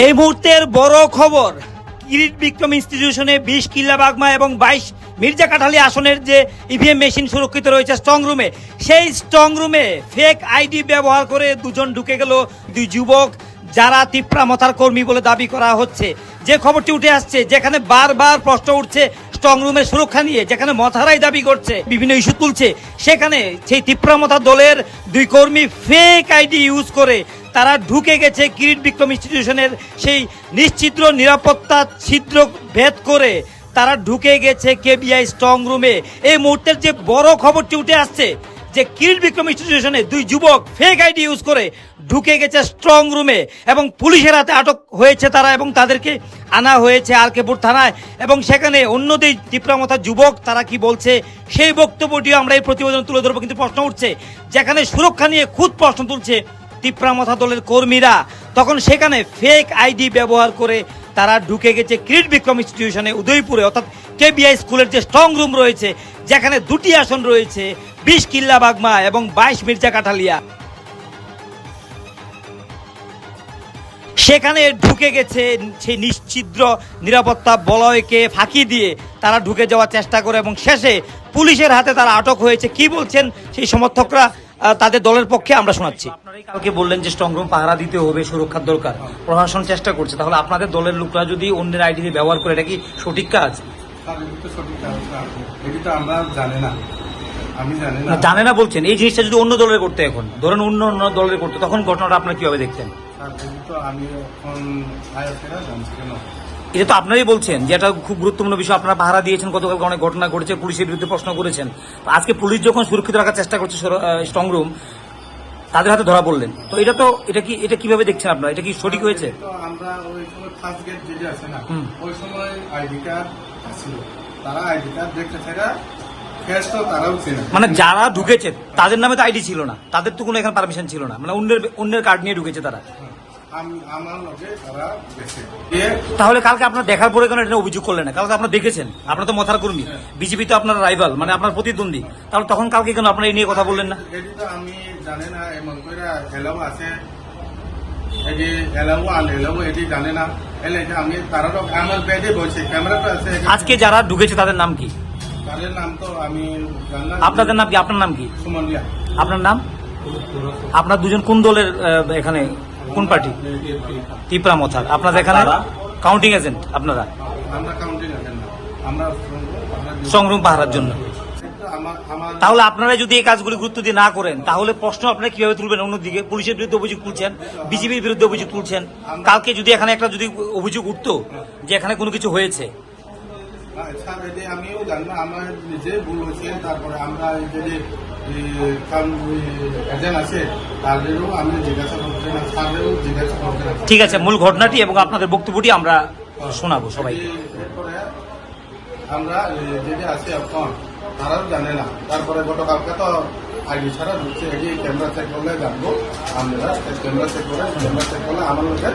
এই মুহূর্তের বড় খবর, কিরিট বিক্রম ইনস্টিটিউশনে 20 কিল্লা বাগমা এবং 22 মির্জা কাঠালি আসনের যে ইভিএম মেশিন সুরক্ষিত রয়েছে স্ট্রং রুমে, সেই স্ট্রং রুমে ফেক আইডি ব্যবহার করে দুজন ঢুকে গেল, দুই যুবক যারা তিপ্রা মথার কর্মী বলে দাবি করা হচ্ছে। যে খবরটি উঠে আসছে, যেখানে বারবার প্রশ্ন উঠছে স্ট্রং রুমের সুরক্ষা নিয়ে, যেখানে মথারাই দাবি করছে, বিভিন্ন ইস্যু তুলছে, সেখানে সেই তিপ্রা মথা দলের দুই কর্মী ফেক আইডি ইউজ করে তারা ঢুকে গেছে কিরিট বিক্রম ইনস্টিটিউশনের সেই নিশ্চিদ্র নিরাপত্তা ছিদ্র ভেদ করে তারা ঢুকে গেছে কেবিআই স্ট্রং রুমে। এই মুহূর্তের যে বড় খবরটি উঠে আসছে যে কিরিট বিক্রম ইনস্টিটিউশনে দুই যুবক ফেক আইডি ইউজ করে ঢুকে গেছে স্ট্রং রুমে এবং পুলিশের হাতে আটক হয়েছে তারা এবং তাদেরকে আনা হয়েছে আরকেপুর থানায়। এবং সেখানে অন্য দুই তিপ্রামথা যুবক তারা কি বলছে সেই বক্তব্যটিও আমরা এই প্রতিবেদন তুলে ধরবো। কিন্তু প্রশ্ন উঠছে, যেখানে সুরক্ষা নিয়ে খুদ প্রশ্ন তুলছে তিপ্রামথা দলের কর্মীরা, তখন সেখানে ফেক আইডি ব্যবহার করে তারা ঢুকে গেছে কিরিট বিক্রম ইনস্টিটিউশনে উদয়পুরে, অর্থাৎ কেবিআই স্কুলের যে স্ট্রং রুম রয়েছে, যেখানে দুটি আসন রয়েছে 20 কিল্লা বাগমা এবং 22 মির্জা কাঠালিয়া। সেখানে ঢুকে গেছে সেই নিশ্চিদ্র নিরাপত্তা বলয়কে ফাঁকি দিয়ে তারা ঢুকে যাওয়ার চেষ্টা করে এবং শেষে পুলিশের হাতে তারা আটক হয়েছে। কি বলছেন সেই সমর্থকরা তাদের দলের পক্ষে আমরা শোনাচ্ছি। আপনারাই কালকে বললেন যে স্ট্রং রুম পাহারা দিতে হবে, সুরক্ষার দরকার, প্রশাসন চেষ্টা করছে, তাহলে আপনাদের দলের লোকরা যদি অন্যের আইডি ব্যবহার করে, এটা কি সঠিক কাজ? জানে না বলছেন, এই জিনিসটা যদি অন্য দলের করতে, এখন ধরেন অন্য অন্য দলের করতে, তখন ঘটনাটা আপনার কিভাবে দেখতেন? এটা তো আপনারাই বলছেন যে এটা খুব গুরুত্বপূর্ণ বিষয়, আপনারা পাহারা দিয়েছেন, গতকাল অনেক ঘটনা ঘটেছে, পুলিশের বিরুদ্ধে প্রশ্ন করেছেন, আজকে পুলিশ যখন সুরক্ষিত রাখার চেষ্টা করছে স্ট্রং রুম, তাদের হাতে ধরা পড়লেন, তো এটা কিভাবে দেখছেন আপনারা? এটা কি সঠিক হয়েছে? আমরা ওই সময় ফার্স্ট গেট যেটা আছে না, ওই সময় আইডি কার্ড ছিল, তারা আইডি কার্ড দেখতে ছাড়া মানে যারা ঢুকেছে তাদের নামে তো আইডি ছিল না, তাদের তো কোনো এখানে পারমিশন ছিল না, মানে অন্যের কার্ড নিয়ে ঢুকেছে তারা। তাহলে কালকে আপনার দেখার পরে কেন এটা অভিযোগ করলেন না? কালকে আপনারা দেখেছেন, আপনার তো মথার কর্মী, বিজেপি তো আপনার রাইভাল, মানে আপনার প্রতিদ্বন্দ্বী, তাহলে তখন কালকে কেন আপনারা এই নিয়ে কথা বললেন না? আমি জানি না, এমন করে এলাও আছে, আজকে যারা ঢুকেছে তাদের নাম কি? তাদের নাম তো আমি জানলাম। আপনাদের নাম কি? আপনার নাম কি? সুমনিয়া। আপনার নাম? আপনার দুজন কোন দলের এখানে, কোন পার্টি? তিপ্রা মথার। আপনাদের এখানে কাউন্টিং এজেন্ট আপনারা? আমরা কাউন্টিং এজেন্ট, আমরা স্ট্রং রুম পাহারার জন্য। তাহলে আপনারা যদি এই কাজগুলি গুরুত্ব দিয়ে না করেন, তাহলে প্রশ্ন আপনারা কিভাবে তুলবেন? অন্যদিকে পুলিশের বিরুদ্ধে অভিযোগ তুলছেন, বিজেপির বিরুদ্ধে অভিযোগ তুলছেন, কালকে যদি এখানে একটা যদি অভিযোগ উঠতো যে এখানে কোনো কিছু হয়েছে, আমিও জানি না, আমার নিজে ভুল হয়েছে, তারপরে আমরা যদি এজেন্ট আছে তাদেরও আমি জিজ্ঞাসা করতে না, তাদেরও জিজ্ঞাসা করতে না। ঠিক আছে, মূল ঘটনাটি এবং আপনাদের বক্তব্যটি আমরা শোনাবো সবাই। এরপরে আমরা যেটা আছে এখন তারাও জানে না, তারপরে গতকালকে তো আইডি ছাড়া ঢুকছে, ক্যামেরা চেক করলে জানবো, আমরা ক্যামেরা চেক করলে আমার লোকের